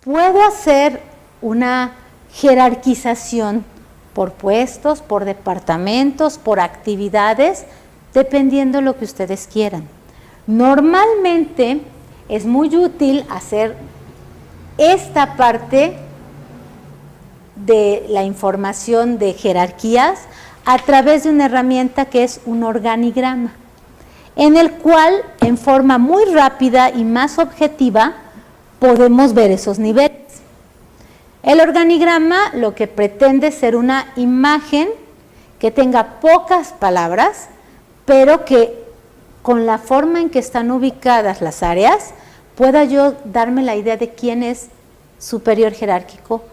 puedo hacer una jerarquización por puestos, por departamentos, por actividades, dependiendo de lo que ustedes quieran. Normalmente es muy útil hacer esta parte de la información de jerarquías a través de una herramienta que es un organigrama, en el cual en forma muy rápida y más objetiva podemos ver esos niveles. El organigrama lo que pretende es ser una imagen que tenga pocas palabras, pero que con la forma en que están ubicadas las áreas, pueda yo darme la idea de quién es superior jerárquico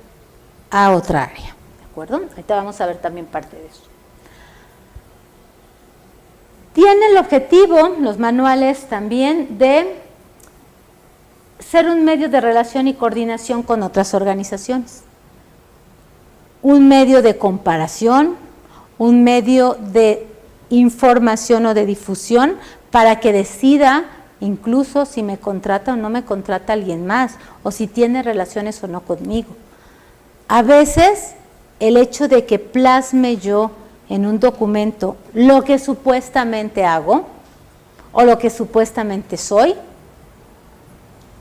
a otra área. ¿De acuerdo? Ahorita vamos a ver también parte de eso. Tiene el objetivo, los manuales también, de ser un medio de relación y coordinación con otras organizaciones. Un medio de comparación, un medio de información o de difusión para que decida incluso si me contrata o no me contrata alguien más, o si tiene relaciones o no conmigo. A veces el hecho de que plasme yo en un documento lo que supuestamente hago o lo que supuestamente soy,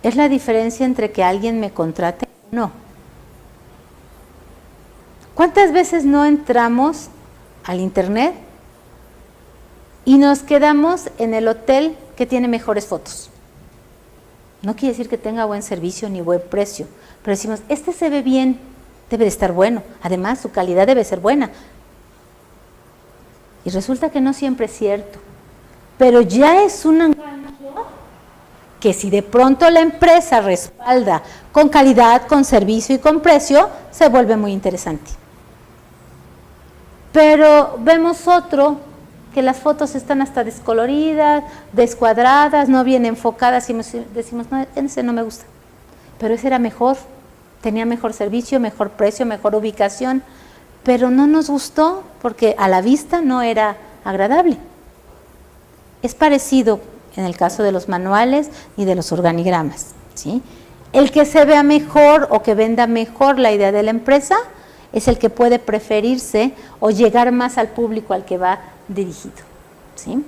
es la diferencia entre que alguien me contrate o no. ¿Cuántas veces no entramos al internet y nos quedamos en el hotel que tiene mejores fotos? No quiere decir que tenga buen servicio ni buen precio, pero decimos, este se ve bien, debe de estar bueno, además su calidad debe ser buena. Y resulta que no siempre es cierto, pero ya es un engaño que si de pronto la empresa respalda con calidad, con servicio y con precio, se vuelve muy interesante. Pero vemos otro que las fotos están hasta descoloridas, descuadradas, no bien enfocadas y decimos, no, ese no me gusta, pero ese era mejor, tenía mejor servicio, mejor precio, mejor ubicación, pero no nos gustó porque a la vista no era agradable. Es parecido en el caso de los manuales y de los organigramas, ¿sí? El que se vea mejor o que venda mejor la idea de la empresa es el que puede preferirse o llegar más al público al que va dirigido, ¿sí?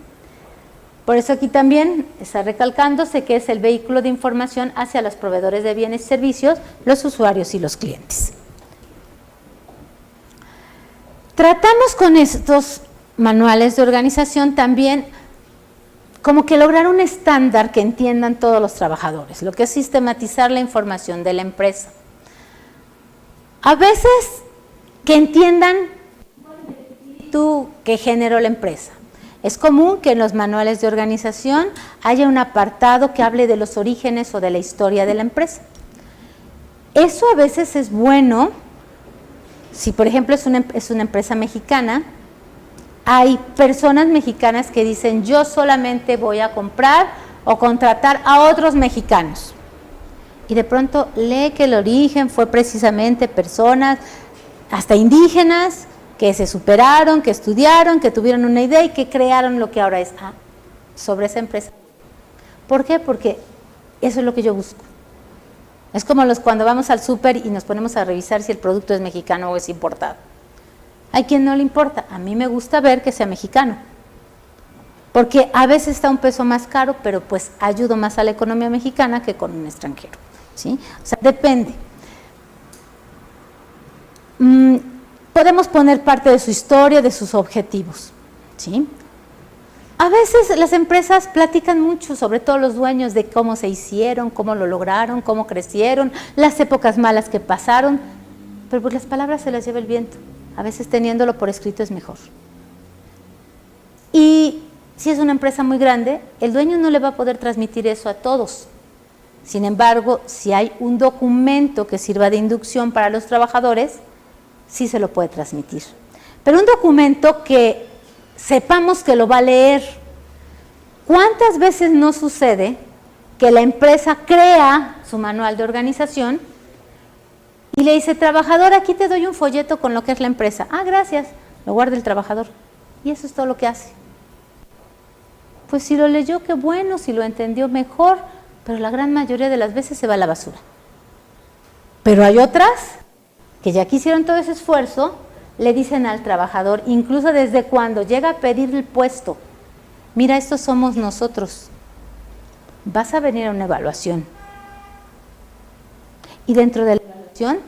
Por eso aquí también está recalcándose que es el vehículo de información hacia los proveedores de bienes y servicios, los usuarios y los clientes. Tratamos con estos manuales de organización también como que lograr un estándar que entiendan todos los trabajadores, lo que es sistematizar la información de la empresa. A veces que entiendan qué generó la empresa. Es común que en los manuales de organización haya un apartado que hable de los orígenes o de la historia de la empresa. Eso a veces es bueno, si por ejemplo es una empresa mexicana, hay personas mexicanas que dicen yo solamente voy a comprar o contratar a otros mexicanos. Y de pronto lee que el origen fue precisamente personas, hasta indígenas, que se superaron, que estudiaron, que tuvieron una idea y que crearon lo que ahora es sobre esa empresa. ¿Por qué? Porque eso es lo que yo busco. Es como cuando vamos al súper y nos ponemos a revisar si el producto es mexicano o es importado. Hay quien no le importa, a mí me gusta ver que sea mexicano, porque a veces está un peso más caro, pero pues ayudo más a la economía mexicana que con un extranjero, ¿sí? O sea, depende. Podemos poner parte de su historia, de sus objetivos, ¿sí? A veces las empresas platican mucho, sobre todo los dueños, de cómo se hicieron, cómo lo lograron, cómo crecieron, las épocas malas que pasaron, pero pues las palabras se las lleva el viento. A veces teniéndolo por escrito es mejor. Y si es una empresa muy grande, el dueño no le va a poder transmitir eso a todos. Sin embargo, si hay un documento que sirva de inducción para los trabajadores, sí se lo puede transmitir. Pero un documento que sepamos que lo va a leer. ¿Cuántas veces no sucede que la empresa crea su manual de organización y le dice, trabajador, aquí te doy un folleto con lo que es la empresa? Ah, gracias, lo guarda el trabajador. Y eso es todo lo que hace. Pues si lo leyó, qué bueno, si lo entendió, mejor, pero la gran mayoría de las veces se va a la basura. Pero hay otras que ya que hicieron todo ese esfuerzo, le dicen al trabajador, incluso desde cuando llega a pedir el puesto, mira, estos somos nosotros, vas a venir a una evaluación. Y dentro de la evaluación,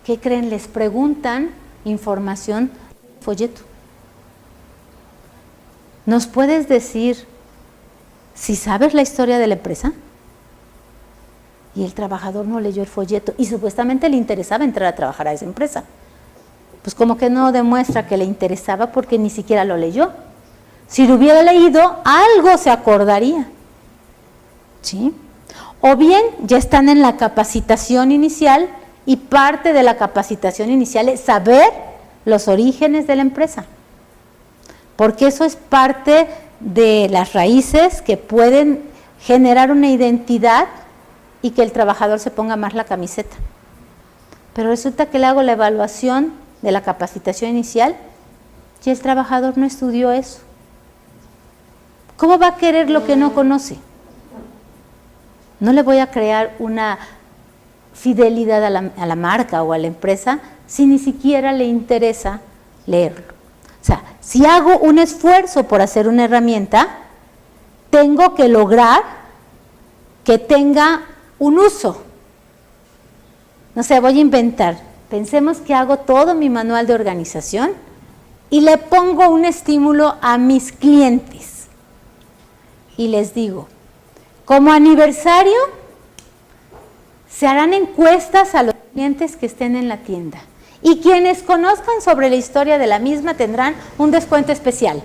¿qué creen? Les preguntan información del folleto. ¿Nos puedes decir si sabes la historia de la empresa? Y el trabajador no leyó el folleto y supuestamente le interesaba entrar a trabajar a esa empresa. Pues como que no demuestra que le interesaba porque ni siquiera lo leyó. Si lo hubiera leído, algo se acordaría. ¿Sí? O bien ya están en la capacitación inicial y parte de la capacitación inicial es saber los orígenes de la empresa. Porque eso es parte de las raíces que pueden generar una identidad y que el trabajador se ponga más la camiseta. Pero resulta que le hago la evaluación de la capacitación inicial y el trabajador no estudió eso. ¿Cómo va a querer lo que no conoce? No le voy a crear una fidelidad a la marca o a la empresa si ni siquiera le interesa leerlo. O sea, si hago un esfuerzo por hacer una herramienta, tengo que lograr que tenga un uso. No sé, voy a inventar. Pensemos que hago todo mi manual de organización y le pongo un estímulo a mis clientes. Y les digo, como aniversario, se harán encuestas a los clientes que estén en la tienda. Y quienes conozcan sobre la historia de la misma tendrán un descuento especial.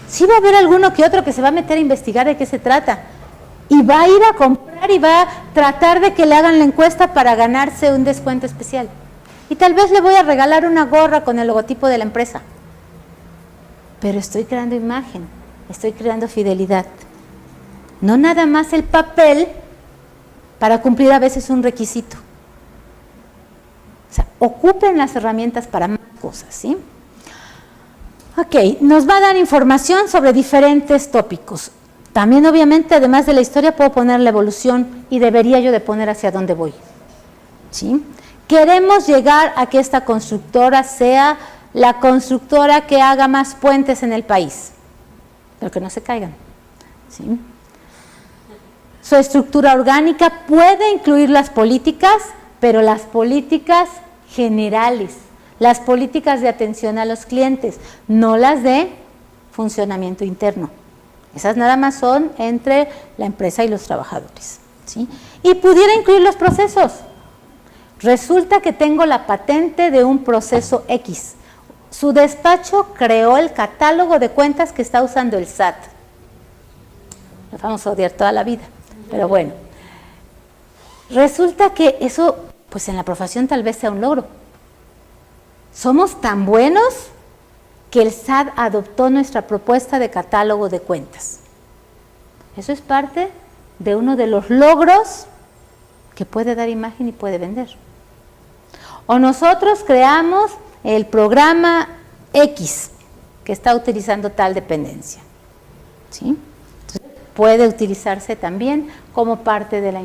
Sí va a haber alguno que otro que se va a meter a investigar de qué se trata. Y va a ir a comprar y va a tratar de que le hagan la encuesta para ganarse un descuento especial. Y tal vez le voy a regalar una gorra con el logotipo de la empresa. Pero estoy creando imagen, estoy creando fidelidad. No nada más el papel para cumplir a veces un requisito. O sea, ocupen las herramientas para más cosas, ¿sí? Ok, nos va a dar información sobre diferentes tópicos. También, obviamente, además de la historia, puedo poner la evolución y debería yo de poner hacia dónde voy. ¿Sí? Queremos llegar a que esta constructora sea la constructora que haga más puentes en el país, pero que no se caigan. ¿Sí? Su estructura orgánica puede incluir las políticas, pero las políticas generales, las políticas de atención a los clientes, no las de funcionamiento interno. Esas nada más son entre la empresa y los trabajadores. ¿Sí? Y pudiera incluir los procesos. Resulta que tengo la patente de un proceso X. Su despacho creó el catálogo de cuentas que está usando el SAT. Lo vamos a odiar toda la vida, pero bueno. Resulta que eso, pues en la profesión tal vez sea un logro. Somos tan buenos que el SAT adoptó nuestra propuesta de catálogo de cuentas. Eso es parte de uno de los logros que puede dar imagen y puede vender. O nosotros creamos el programa X que está utilizando tal dependencia. ¿Sí? Entonces, puede utilizarse también como parte de la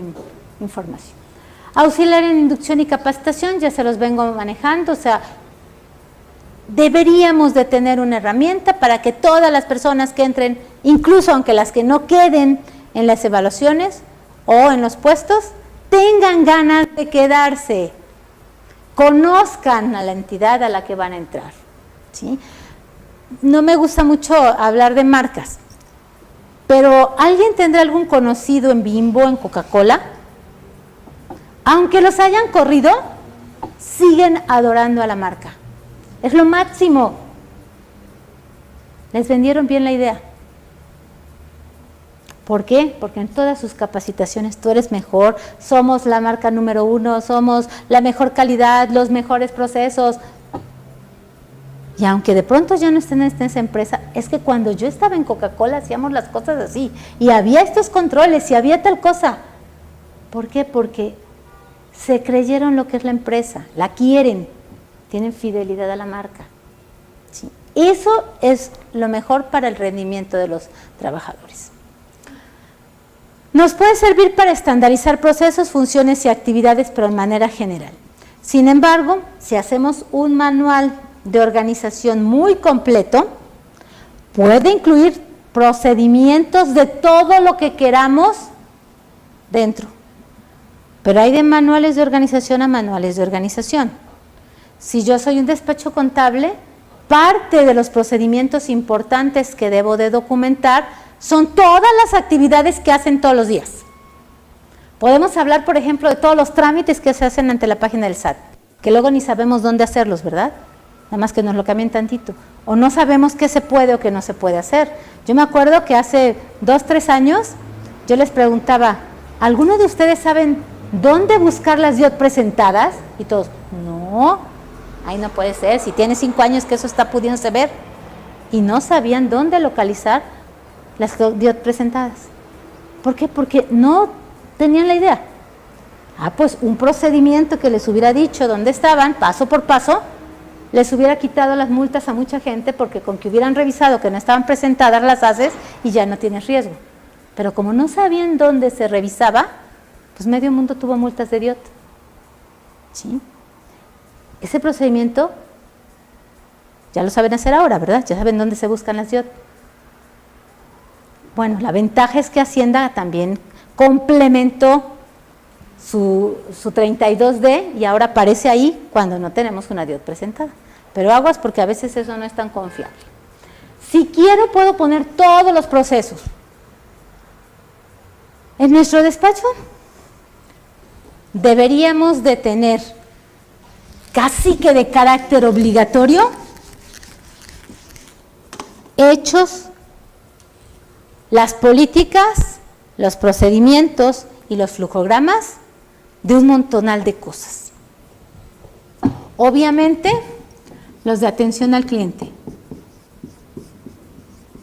información. Auxiliar en inducción y capacitación, ya se los vengo manejando, o sea, deberíamos de tener una herramienta para que todas las personas que entren, incluso aunque las que no queden en las evaluaciones o en los puestos, tengan ganas de quedarse, conozcan a la entidad a la que van a entrar. ¿Sí? No me gusta mucho hablar de marcas, pero ¿alguien tendrá algún conocido en Bimbo, en Coca-Cola? Aunque los hayan corrido, siguen adorando a la marca. Es lo máximo. Les vendieron bien la idea. ¿Por qué? Porque en todas sus capacitaciones tú eres mejor, somos la marca número 1, somos la mejor calidad, los mejores procesos. Y aunque de pronto ya no estén en esa empresa, es que cuando yo estaba en Coca-Cola hacíamos las cosas así, y había estos controles, y había tal cosa. ¿Por qué? Porque se creyeron lo que es la empresa, la quieren. Tienen fidelidad a la marca. ¿Sí? Eso es lo mejor para el rendimiento de los trabajadores. Nos puede servir para estandarizar procesos, funciones y actividades, pero de manera general. Sin embargo, si hacemos un manual de organización muy completo, puede incluir procedimientos de todo lo que queramos dentro. Pero hay de manuales de organización a manuales de organización. Si yo soy un despacho contable, parte de los procedimientos importantes que debo de documentar son todas las actividades que hacen todos los días. Podemos hablar, por ejemplo, de todos los trámites que se hacen ante la página del SAT, que luego ni sabemos dónde hacerlos, ¿verdad? Nada más que nos lo cambien tantito. O no sabemos qué se puede o qué no se puede hacer. Yo me acuerdo que hace 2, 3 años, yo les preguntaba, ¿alguno de ustedes saben dónde buscar las DIOT presentadas? Y todos, no, ahí no puede ser, si tiene 5 años que eso está pudiéndose ver. Y no sabían dónde localizar las DIOT presentadas. ¿Por qué? Porque no tenían la idea. Pues un procedimiento que les hubiera dicho dónde estaban, paso por paso, les hubiera quitado las multas a mucha gente, porque con que hubieran revisado que no estaban presentadas las haces y ya no tienes riesgo. Pero como no sabían dónde se revisaba, pues medio mundo tuvo multas de DIOT. ¿Sí? Ese procedimiento ya lo saben hacer ahora, ¿verdad? Ya saben dónde se buscan las DIOT. Bueno, la ventaja es que Hacienda también complementó su 32D y ahora aparece ahí cuando no tenemos una DIOT presentada. Pero aguas, porque a veces eso no es tan confiable. Si quiero, puedo poner todos los procesos. En nuestro despacho deberíamos de tener casi que de carácter obligatorio hechos las políticas, los procedimientos y los flujogramas de un montonal de cosas. Obviamente, los de atención al cliente.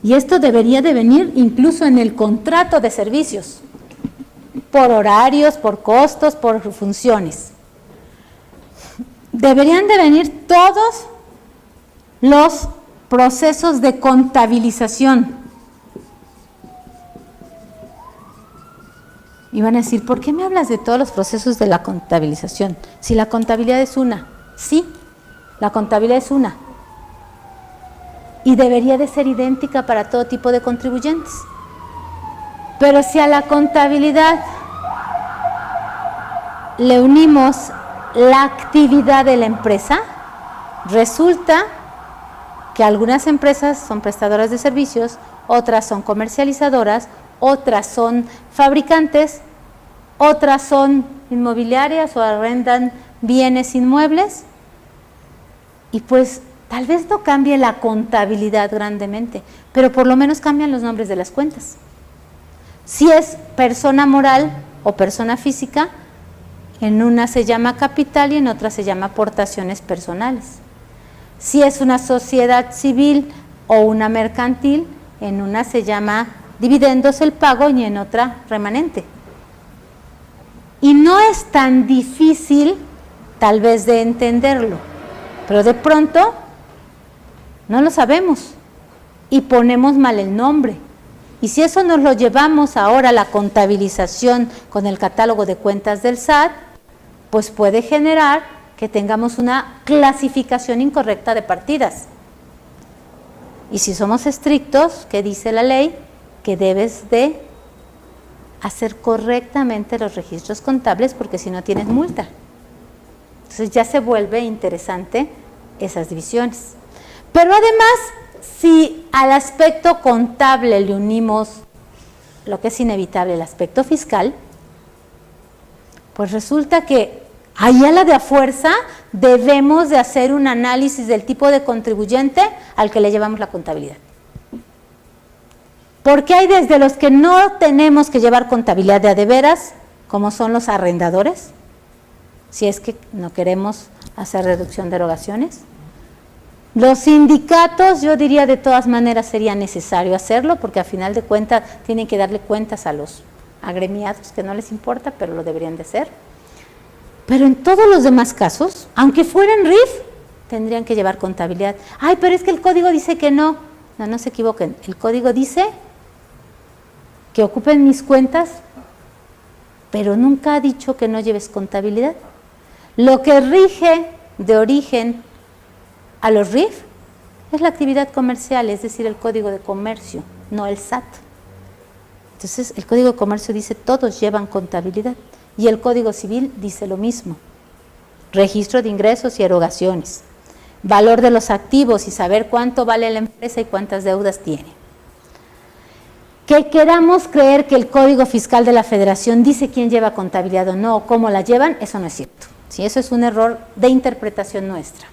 Y esto debería de venir incluso en el contrato de servicios, por horarios, por costos, por funciones. Deberían de venir todos los procesos de contabilización. Y van a decir, ¿por qué me hablas de todos los procesos de la contabilización? Si la contabilidad es una. Sí, la contabilidad es una. Y debería de ser idéntica para todo tipo de contribuyentes. Pero si a la contabilidad le unimos la actividad de la empresa, resulta que algunas empresas son prestadoras de servicios, otras son comercializadoras, otras son fabricantes, otras son inmobiliarias o arrendan bienes inmuebles, y pues tal vez no cambie la contabilidad grandemente, pero por lo menos cambian los nombres de las cuentas. Si es persona moral o persona física, en una se llama capital y en otra se llama aportaciones personales. Si es una sociedad civil o una mercantil, en una se llama dividendos el pago y en otra remanente. Y no es tan difícil tal vez de entenderlo, pero de pronto no lo sabemos y ponemos mal el nombre. Y si eso nos lo llevamos ahora a la contabilización con el catálogo de cuentas del SAT, pues puede generar que tengamos una clasificación incorrecta de partidas. Y si somos estrictos, ¿qué dice la ley? Que debes de hacer correctamente los registros contables, porque si no tienes multa. Entonces ya se vuelve interesante esas divisiones. Pero además, si al aspecto contable le unimos lo que es inevitable, el aspecto fiscal, pues resulta que ahí a la de a fuerza debemos de hacer un análisis del tipo de contribuyente al que le llevamos la contabilidad. Porque hay desde los que no tenemos que llevar contabilidad de a de veras, como son los arrendadores, si es que no queremos hacer reducción de erogaciones. Los sindicatos, yo diría de todas maneras sería necesario hacerlo, porque a final de cuentas tienen que darle cuentas a los agremiados, que no les importa, pero lo deberían de hacer. Pero en todos los demás casos, aunque fueran RIF, tendrían que llevar contabilidad. Ay, pero es que el código dice que no. No, no se equivoquen. El código dice que ocupen mis cuentas pero nunca ha dicho que no lleves contabilidad. Lo que rige de origen a los RIF es la actividad comercial, es decir, el Código de Comercio, no el SAT. Entonces, el Código de Comercio dice todos llevan contabilidad y el Código Civil dice lo mismo. Registro de ingresos y erogaciones, valor de los activos y saber cuánto vale la empresa y cuántas deudas tiene. Que queramos creer que el Código Fiscal de la Federación dice quién lleva contabilidad o no, o cómo la llevan, eso no es cierto. ¿Sí? Eso es un error de interpretación nuestra.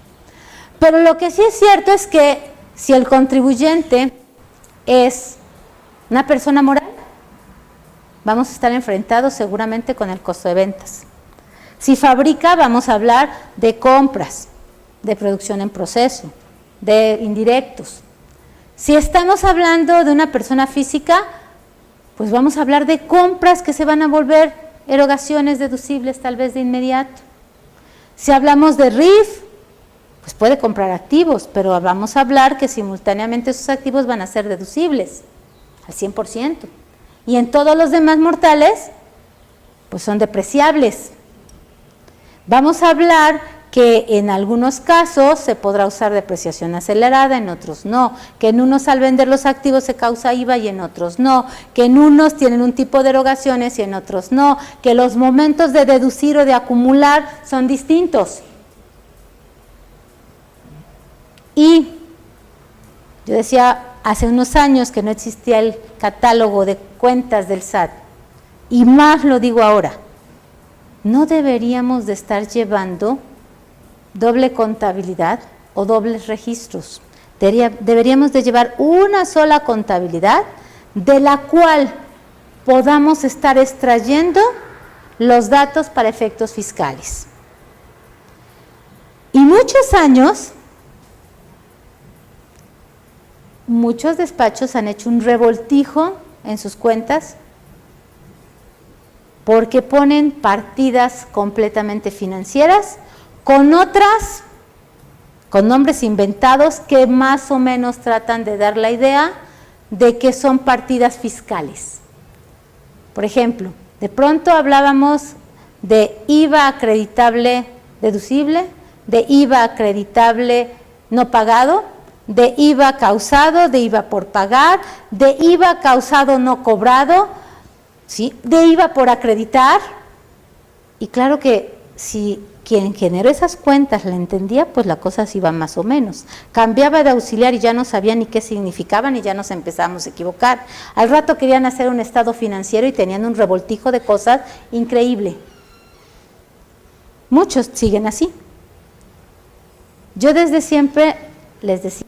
Pero lo que sí es cierto es que si el contribuyente es una persona moral, vamos a estar enfrentados seguramente con el costo de ventas. Si fabrica, vamos a hablar de compras, de producción en proceso, de indirectos. Si estamos hablando de una persona física, pues vamos a hablar de compras que se van a volver erogaciones deducibles tal vez de inmediato. Si hablamos de RIF, pues puede comprar activos, pero vamos a hablar que simultáneamente esos activos van a ser deducibles al 100%. Y en todos los demás mortales, pues son depreciables. Vamos a hablar que en algunos casos se podrá usar depreciación acelerada, en otros no, que en unos al vender los activos se causa IVA y en otros no, que en unos tienen un tipo de erogaciones y en otros no, que los momentos de deducir o de acumular son distintos. Y yo decía hace unos años que no existía el catálogo de cuentas del SAT, y más lo digo ahora, no deberíamos de estar llevando doble contabilidad o dobles registros. Deberíamos de llevar una sola contabilidad de la cual podamos estar extrayendo los datos para efectos fiscales. Y muchos años, muchos despachos han hecho un revoltijo en sus cuentas porque ponen partidas completamente financieras con otras, con nombres inventados que más o menos tratan de dar la idea de que son partidas fiscales. Por ejemplo, de pronto hablábamos de IVA acreditable deducible, de IVA acreditable no pagado, de IVA causado, de IVA por pagar, de IVA causado no cobrado, ¿sí? De IVA por acreditar. Y claro que si quien generó esas cuentas la entendía, pues la cosa se iba más o menos. Cambiaba de auxiliar y ya no sabía ni qué significaban y ya nos empezamos a equivocar. Al rato querían hacer un estado financiero y tenían un revoltijo de cosas increíble. Muchos siguen así. Yo desde siempre les decía,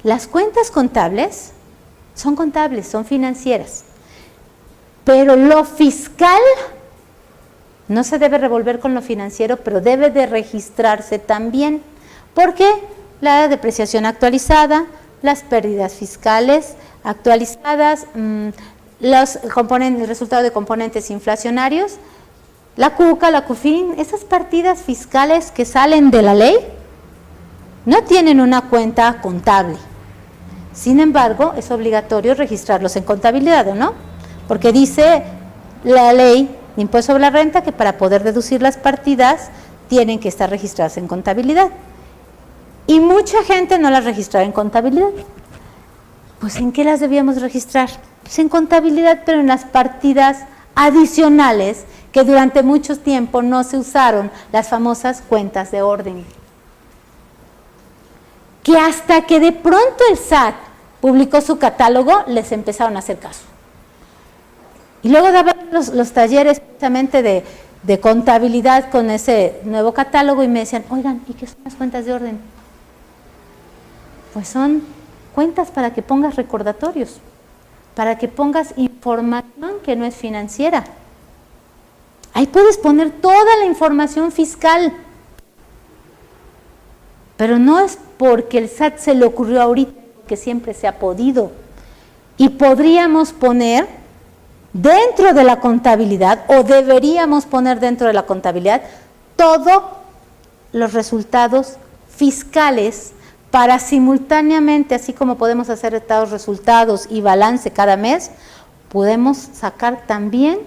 las cuentas contables, son financieras, pero lo fiscal no se debe revolver con lo financiero, pero debe de registrarse también, porque la depreciación actualizada, las pérdidas fiscales actualizadas, el resultado de componentes inflacionarios, la CUCA, la CUFIN, esas partidas fiscales que salen de la ley, no tienen una cuenta contable. Sin embargo, es obligatorio registrarlos en contabilidad, ¿o no? Porque dice la ley de impuesto sobre la renta que para poder deducir las partidas tienen que estar registradas en contabilidad. Y mucha gente no las registra en contabilidad. Pues ¿en qué las debíamos registrar? Pues en contabilidad, pero en las partidas adicionales que durante mucho tiempo no se usaron, las famosas cuentas de orden. Que hasta que de pronto el SAT publicó su catálogo, les empezaron a hacer caso. Y luego daban los talleres precisamente de contabilidad con ese nuevo catálogo y me decían, oigan, ¿y qué son las cuentas de orden? Pues son cuentas para que pongas recordatorios, para que pongas información que no es financiera. Ahí puedes poner toda la información fiscal, pero no es porque el SAT se le ocurrió ahorita, que siempre se ha podido. Y podríamos poner dentro de la contabilidad, o deberíamos poner dentro de la contabilidad, todos los resultados fiscales para simultáneamente, así como podemos hacer estados, resultados y balance cada mes, podemos sacar también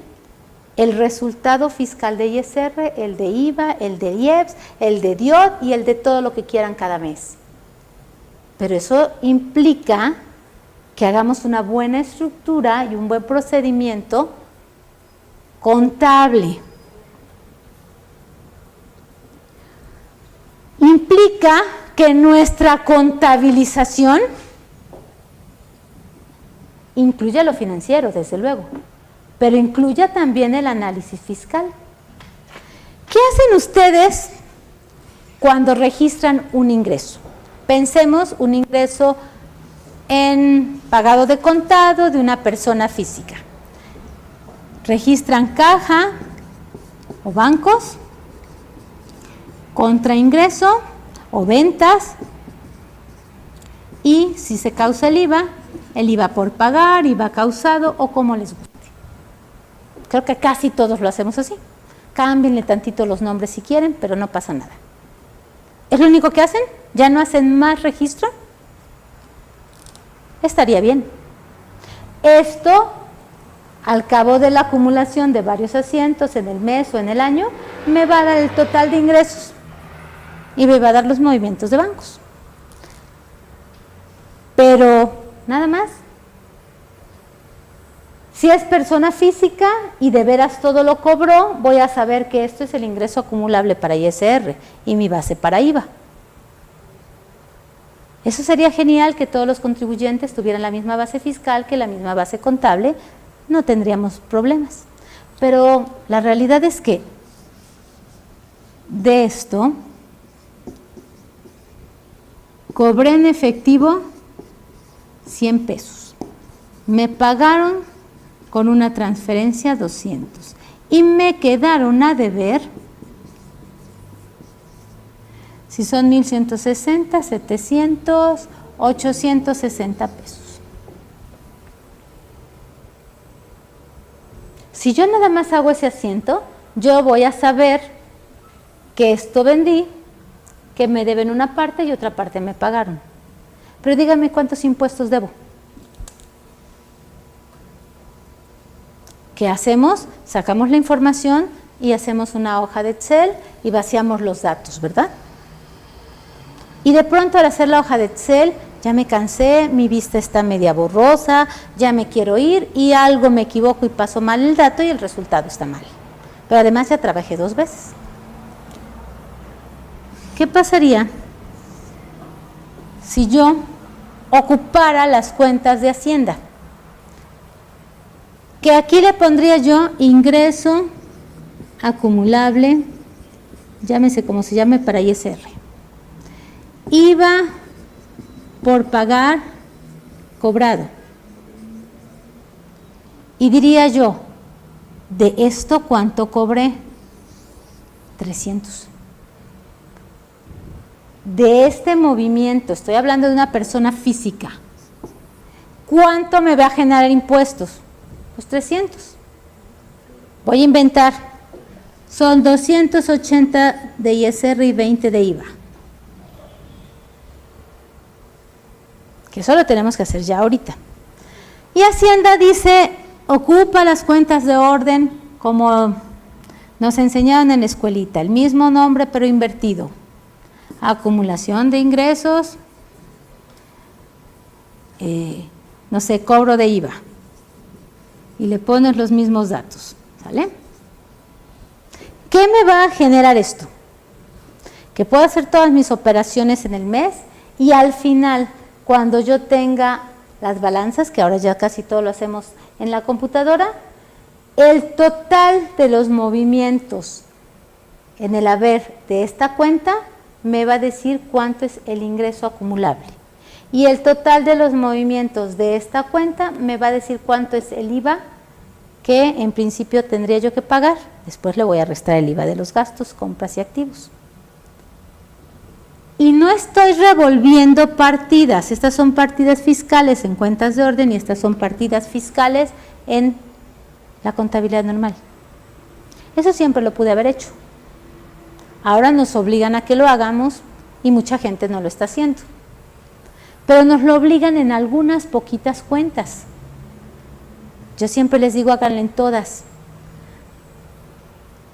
el resultado fiscal de ISR, el de IVA, el de IEPS, el de DIOT y el de todo lo que quieran cada mes. Pero eso implica que hagamos una buena estructura y un buen procedimiento contable. Implica que nuestra contabilización incluya lo financiero, desde luego, pero incluya también el análisis fiscal. ¿Qué hacen ustedes cuando registran un ingreso? Pensemos un ingreso en pagado de contado de una persona física. Registran caja o bancos, contraingreso o ventas, y si se causa el IVA por pagar, IVA causado o como les guste. Creo que casi todos lo hacemos así. Cámbienle tantito los nombres si quieren, pero no pasa nada. ¿Es lo único que hacen? ¿Ya no hacen más registro? Estaría bien. Esto, al cabo de la acumulación de varios asientos en el mes o en el año, me va a dar el total de ingresos y me va a dar los movimientos de bancos. Pero nada más. Si es persona física y de veras todo lo cobró, voy a saber que esto es el ingreso acumulable para ISR y mi base para IVA. Eso sería genial, que todos los contribuyentes tuvieran la misma base fiscal, que la misma base contable, no tendríamos problemas. Pero la realidad es que de esto cobré en efectivo 100 pesos. Me pagaron con una transferencia 200 y me quedaron a deber, si son 1,160, 700, 860 pesos. Si yo nada más hago ese asiento, yo voy a saber que esto vendí, que me deben una parte y otra parte me pagaron. Pero díganme cuántos impuestos debo. ¿Qué hacemos? Sacamos la información y hacemos una hoja de Excel y vaciamos los datos, ¿verdad? Y de pronto al hacer la hoja de Excel, ya me cansé, mi vista está media borrosa, ya me quiero ir y algo me equivoco y paso mal el dato y el resultado está mal. Pero además ya trabajé 2 veces. ¿Qué pasaría si yo ocupara las cuentas de Hacienda? Que aquí le pondría yo ingreso acumulable, llámese como se llame, para ISR. IVA por pagar cobrado. Y diría yo, de esto, ¿cuánto cobré? 300. De este movimiento, estoy hablando de una persona física, ¿cuánto me va a generar impuestos? Pues 300. Voy a inventar. Son 280 de ISR y 20 de IVA. Que eso lo tenemos que hacer ya ahorita. Y Hacienda dice, ocupa las cuentas de orden como nos enseñaron en la escuelita, el mismo nombre pero invertido. Acumulación de ingresos, no sé, cobro de IVA. Y le pones los mismos datos, ¿sale? ¿Qué me va a generar esto? Que puedo hacer todas mis operaciones en el mes y al final, cuando yo tenga las balanzas, que ahora ya casi todo lo hacemos en la computadora, el total de los movimientos en el haber de esta cuenta me va a decir cuánto es el ingreso acumulable. Y el total de los movimientos de esta cuenta me va a decir cuánto es el IVA que en principio tendría yo que pagar. Después le voy a restar el IVA de los gastos, compras y activos. Y no estoy revolviendo partidas. Estas son partidas fiscales en cuentas de orden y estas son partidas fiscales en la contabilidad normal. Eso siempre lo pude haber hecho. Ahora nos obligan a que lo hagamos y mucha gente no lo está haciendo. Pero nos lo obligan en algunas poquitas cuentas. Yo siempre les digo, háganlo en todas.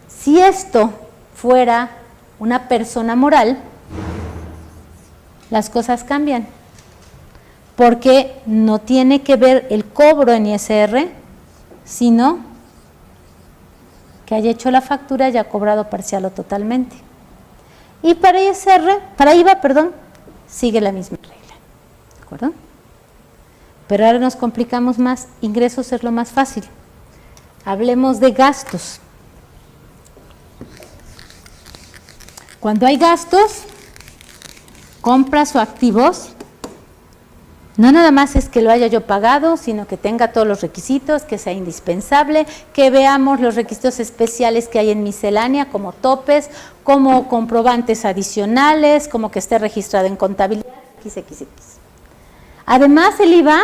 Si esto fuera una persona moral, las cosas cambian, porque no tiene que ver el cobro en ISR, sino que haya hecho la factura y haya cobrado parcial o totalmente. Y para IVA, sigue la misma regla, ¿de acuerdo? Pero ahora nos complicamos más. Ingresos es lo más fácil. Hablemos de gastos. Cuando hay gastos, compras o activos, no nada más es que lo haya yo pagado, sino que tenga todos los requisitos, que sea indispensable, que veamos los requisitos especiales que hay en miscelánea, como topes, como comprobantes adicionales, como que esté registrado en contabilidad, XXX. Además, el IVA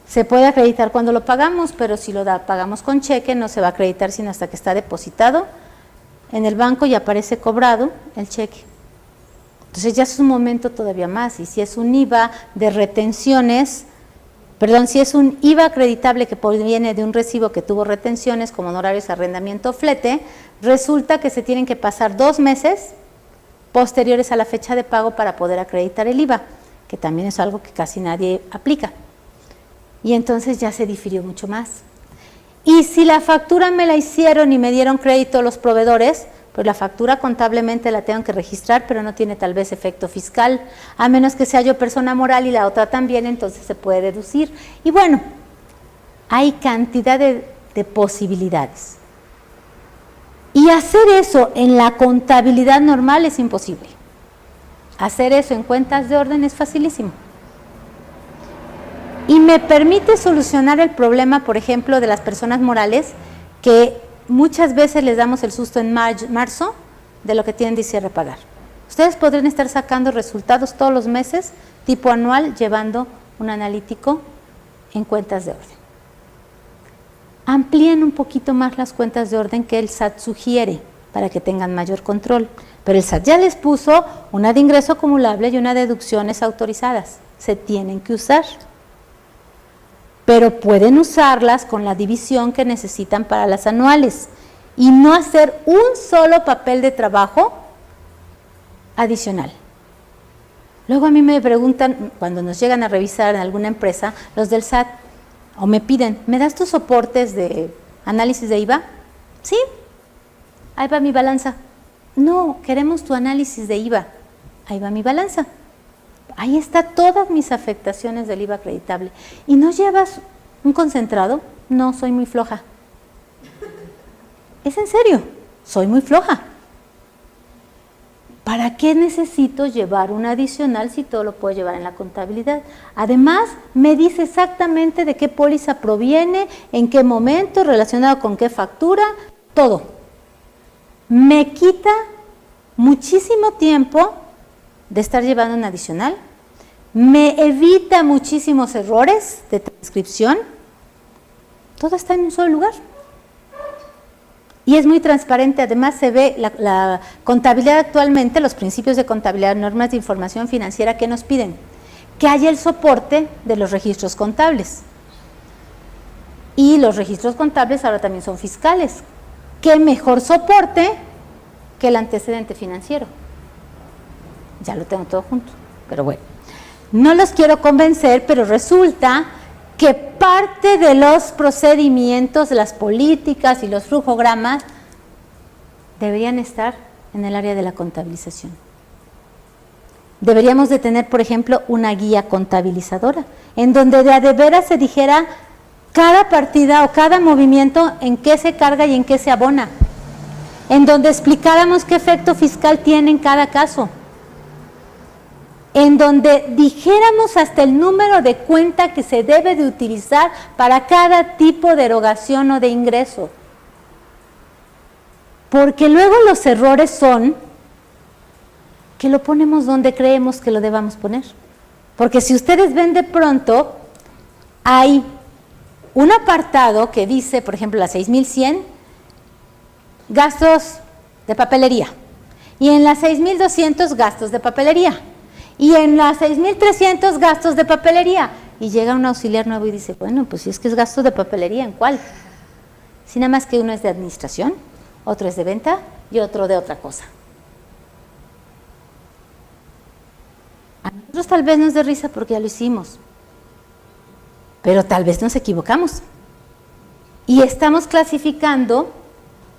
se puede acreditar cuando lo pagamos, pero si lo pagamos con cheque, no se va a acreditar sino hasta que está depositado en el banco y aparece cobrado el cheque. Entonces ya es un momento todavía más, y si es un IVA de retenciones, si es un IVA acreditable que proviene de un recibo que tuvo retenciones como honorarios, arrendamiento o flete, resulta que se tienen que pasar 2 meses posteriores a la fecha de pago para poder acreditar el IVA, que también es algo que casi nadie aplica. Y entonces ya se difirió mucho más. Y si la factura me la hicieron y me dieron crédito los proveedores, pues la factura contablemente la tengo que registrar, pero no tiene tal vez efecto fiscal, a menos que sea yo persona moral y la otra también, entonces se puede deducir. Y bueno, hay cantidad de posibilidades. Y hacer eso en la contabilidad normal es imposible. Hacer eso en cuentas de orden es facilísimo. Y me permite solucionar el problema, por ejemplo, de las personas morales, que muchas veces les damos el susto en marzo de lo que tienen de ISR a pagar. Ustedes podrían estar sacando resultados todos los meses, tipo anual, llevando un analítico en cuentas de orden. Amplíen un poquito más las cuentas de orden que el SAT sugiere para que tengan mayor control. Pero el SAT ya les puso una de ingreso acumulable y una de deducciones autorizadas. Se tienen que usar. Pero pueden usarlas con la división que necesitan para las anuales y no hacer un solo papel de trabajo adicional. Luego a mí me preguntan, cuando nos llegan a revisar en alguna empresa, los del SAT, o me piden, ¿me das tus soportes de análisis de IVA? Sí, ahí va mi balanza. No, queremos tu análisis de IVA. Ahí va mi balanza. Ahí está todas mis afectaciones del IVA acreditable. ¿Y no llevas un concentrado? No, soy muy floja. ¿Es en serio? Soy muy floja. ¿Para qué necesito llevar un adicional si todo lo puedo llevar en la contabilidad? Además, me dice exactamente de qué póliza proviene, en qué momento, relacionado con qué factura, todo. Me quita muchísimo tiempo de estar llevando un adicional. Me evita muchísimos errores de transcripción. Todo está en un solo lugar. Y es muy transparente, además se ve la contabilidad actualmente, los principios de contabilidad, normas de información financiera que nos piden, que haya el soporte de los registros contables. Y los registros contables ahora también son fiscales. ¿Qué mejor soporte que el antecedente financiero? Ya lo tengo todo junto, pero bueno. No los quiero convencer, pero resulta que parte de los procedimientos, de las políticas y los flujogramas deberían estar en el área de la contabilización. Deberíamos de tener, por ejemplo, una guía contabilizadora, en donde de veras se dijera cada partida o cada movimiento en qué se carga y en qué se abona, en donde explicáramos qué efecto fiscal tiene en cada caso, en donde dijéramos hasta el número de cuenta que se debe de utilizar para cada tipo de erogación o de ingreso. Porque luego los errores son que lo ponemos donde creemos que lo debamos poner. Porque si ustedes ven de pronto, hay un apartado que dice, por ejemplo, la 6100, gastos de papelería. Y en la 6200, gastos de papelería. Y en las 6.300 gastos de papelería. y llega un auxiliar nuevo y dice, bueno, pues si es que es gasto de papelería, ¿en cuál? Si nada más que uno es de administración, otro es de venta y otro de otra cosa. A nosotros tal vez nos dé risa porque ya lo hicimos, pero tal vez nos equivocamos. Y estamos clasificando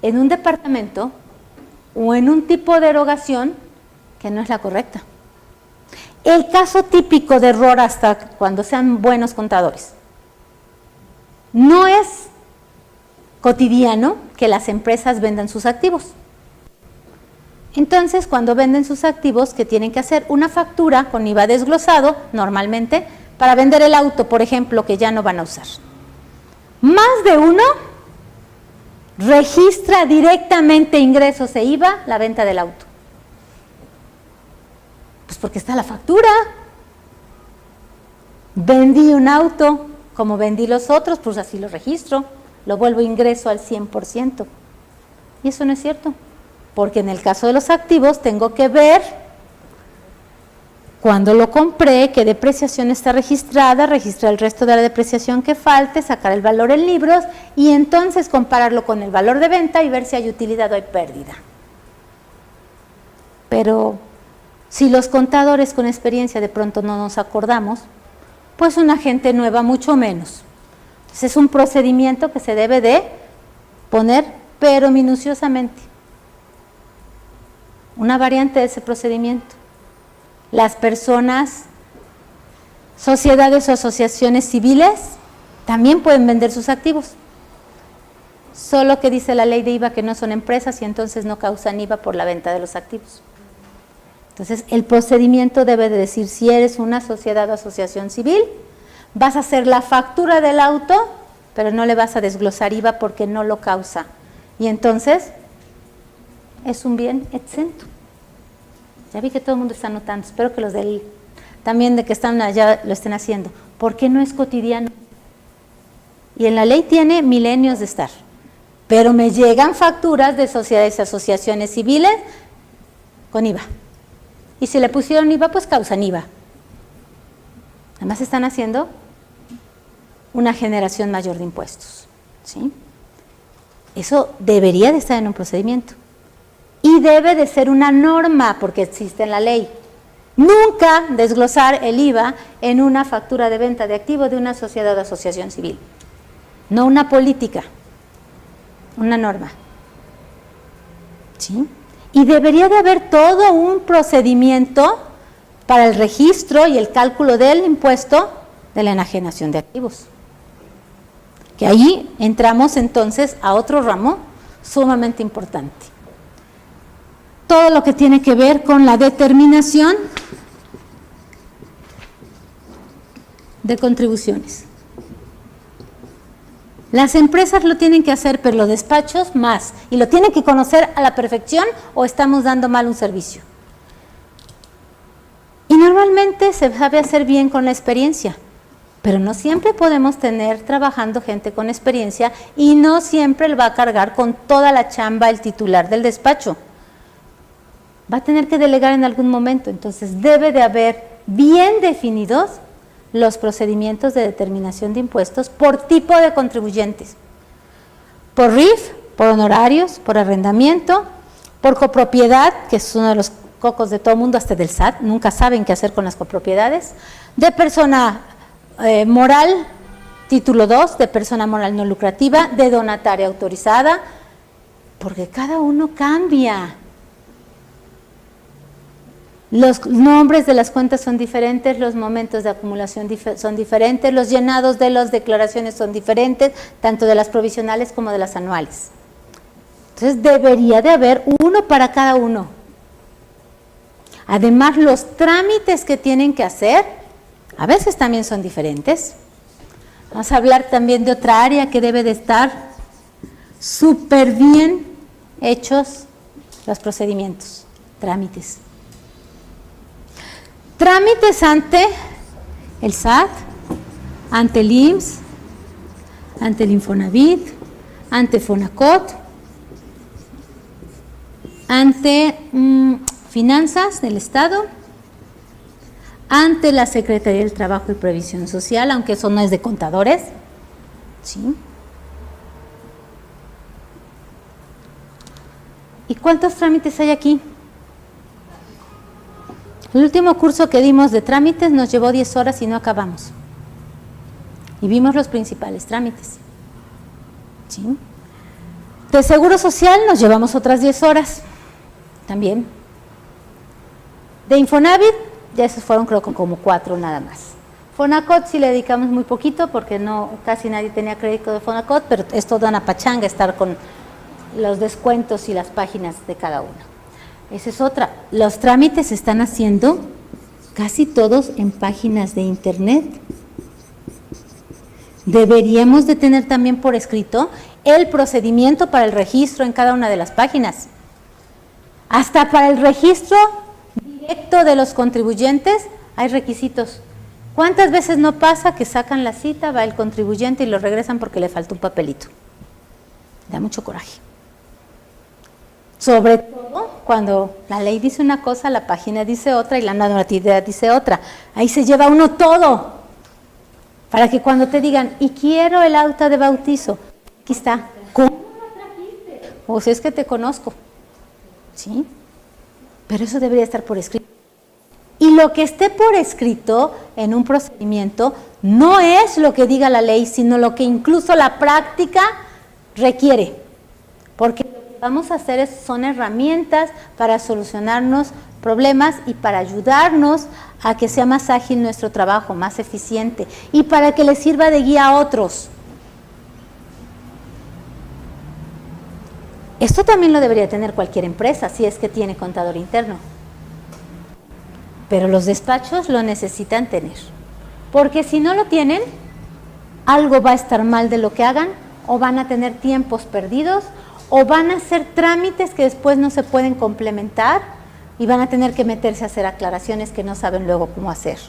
en un departamento o en un tipo de erogación que no es la correcta. El caso típico de error hasta cuando sean buenos contadores. No es cotidiano que las empresas vendan sus activos. Entonces, cuando venden sus activos, ¿qué tienen que hacer? Una factura con IVA desglosado, normalmente, para vender el auto, por ejemplo, que ya no van a usar. Más de uno registra directamente ingresos e IVA la venta del auto. Pues porque está la factura. Vendí un auto, como vendí los otros, pues así lo registro, lo vuelvo ingreso al 100%. Y eso no es cierto, porque en el caso de los activos tengo que ver cuando lo compré, qué depreciación está registrada, registrar el resto de la depreciación que falte, sacar el valor en libros y entonces compararlo con el valor de venta y ver si hay utilidad o hay pérdida. Pero si los contadores con experiencia de pronto no nos acordamos, pues una gente nueva mucho menos. Entonces es un procedimiento que se debe de poner, pero minuciosamente. Una variante de ese procedimiento. Las personas, sociedades o asociaciones civiles, también pueden vender sus activos. Solo que dice la ley de IVA que no son empresas y entonces no causan IVA por la venta de los activos. Entonces, el procedimiento debe de decir, si eres una sociedad o asociación civil, vas a hacer la factura del auto, pero no le vas a desglosar IVA porque no lo causa. Y entonces, es un bien exento. Ya vi que todo el mundo está anotando, espero que los también de que están allá lo estén haciendo. ¿Por qué no es cotidiano? Y en la ley tiene milenios de estar, pero me llegan facturas de sociedades y asociaciones civiles con IVA. Y si le pusieron IVA, pues causan IVA. Además están haciendo una generación mayor de impuestos, ¿sí? Eso debería de estar en un procedimiento. Y debe de ser una norma, porque existe en la ley. Nunca desglosar el IVA en una factura de venta de activo de una sociedad o asociación civil. No una política, una norma. ¿Sí? Y debería de haber todo un procedimiento para el registro y el cálculo del impuesto de la enajenación de activos. Que ahí entramos entonces a otro ramo sumamente importante. Todo lo que tiene que ver con la determinación de contribuciones. Las empresas lo tienen que hacer, pero los despachos más. Y lo tienen que conocer a la perfección o estamos dando mal un servicio. Y normalmente se sabe hacer bien con la experiencia, pero no siempre podemos tener trabajando gente con experiencia y no siempre le va a cargar con toda la chamba el titular del despacho. Va a tener que delegar en algún momento, entonces debe de haber bien definidos los procedimientos de determinación de impuestos por tipo de contribuyentes, por RIF, por honorarios, por arrendamiento, por copropiedad, que es uno de los cocos de todo el mundo, hasta del SAT, nunca saben qué hacer con las copropiedades, de persona moral, título 2, de persona moral no lucrativa, de donataria autorizada, porque cada uno cambia. Los nombres de las cuentas son diferentes, los momentos de acumulación son diferentes, los llenados de las declaraciones son diferentes, tanto de las provisionales como de las anuales. Entonces debería de haber uno para cada uno. Además, los trámites que tienen que hacer, a veces también son diferentes. Vamos a hablar también de otra área que debe de estar súper bien hechos los procedimientos, trámites. Trámites ante el SAT, ante el IMSS, ante el Infonavit, ante Fonacot, ante finanzas del Estado, ante la Secretaría del Trabajo y Previsión Social, aunque eso no es de contadores. ¿Sí? ¿Y cuántos trámites hay aquí? El último curso que dimos de trámites nos llevó 10 horas y no acabamos. Y vimos los principales trámites. ¿Sí? De Seguro Social nos llevamos otras 10 horas también. De Infonavit, ya esos fueron creo que como 4 nada más. Fonacot sí le dedicamos muy poquito porque no, casi nadie tenía crédito de Fonacot, pero es toda una pachanga estar con los descuentos y las páginas de cada uno. Esa es otra. Los trámites se están haciendo casi todos en páginas de internet. Deberíamos de tener también por escrito el procedimiento para el registro en cada una de las páginas. Hasta para el registro directo de los contribuyentes hay requisitos. ¿Cuántas veces no pasa que sacan la cita, va el contribuyente y lo regresan porque le falta un papelito? Da mucho coraje. Sobre todo cuando la ley dice una cosa, la página dice otra y la normatividad dice otra. Ahí se lleva uno todo. Para que cuando te digan, y quiero el acta de bautizo, aquí está. ¿Cómo lo trajiste? O si es que te conozco. ¿Sí? Pero eso debería estar por escrito. Y lo que esté por escrito en un procedimiento no es lo que diga la ley, sino lo que incluso la práctica requiere. Porque lo que vamos a hacer son herramientas para solucionarnos problemas y para ayudarnos a que sea más ágil nuestro trabajo, más eficiente y para que les sirva de guía a otros. Esto también lo debería tener cualquier empresa si es que tiene contador interno. Pero los despachos lo necesitan tener, porque si no lo tienen, algo va a estar mal de lo que hagan, o van a tener tiempos perdidos, o van a hacer trámites que después no se pueden complementar y van a tener que meterse a hacer aclaraciones que no saben luego cómo hacer,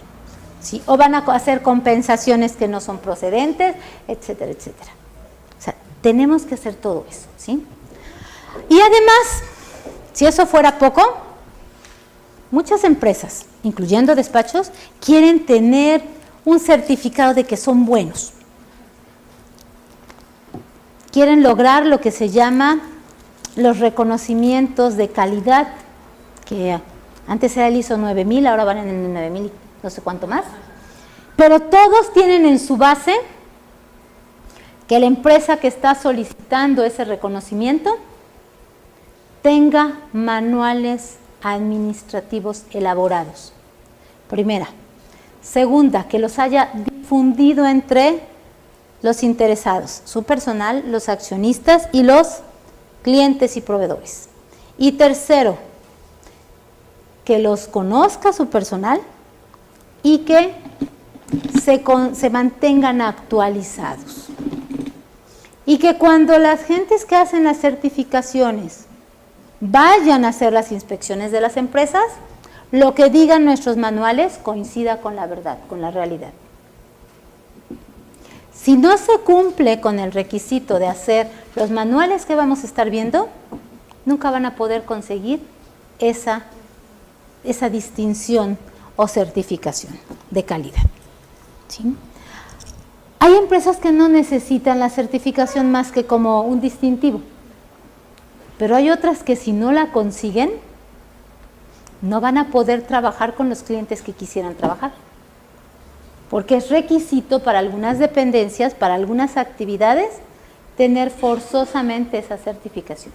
¿sí? O van a hacer compensaciones que no son procedentes, etcétera, etcétera. O sea, tenemos que hacer todo eso, ¿sí? Y además, si eso fuera poco, muchas empresas, incluyendo despachos, quieren tener un certificado de que son buenos. Quieren lograr lo que se llama los reconocimientos de calidad, que antes era el ISO 9000, ahora van en el 9000, no sé cuánto más. Pero todos tienen en su base que la empresa que está solicitando ese reconocimiento tenga manuales administrativos elaborados. Primera. Segunda, que los haya difundido entre los interesados, su personal, los accionistas y los clientes y proveedores. Y tercero, que los conozca su personal y que se mantengan actualizados. Y que cuando las gentes que hacen las certificaciones vayan a hacer las inspecciones de las empresas, lo que digan nuestros manuales coincida con la verdad, con la realidad. Si no se cumple con el requisito de hacer los manuales que vamos a estar viendo, nunca van a poder conseguir esa distinción o certificación de calidad. ¿Sí? Hay empresas que no necesitan la certificación más que como un distintivo, pero hay otras que si no la consiguen, no van a poder trabajar con los clientes que quisieran trabajar, porque es requisito para algunas dependencias, para algunas actividades, tener forzosamente esa certificación.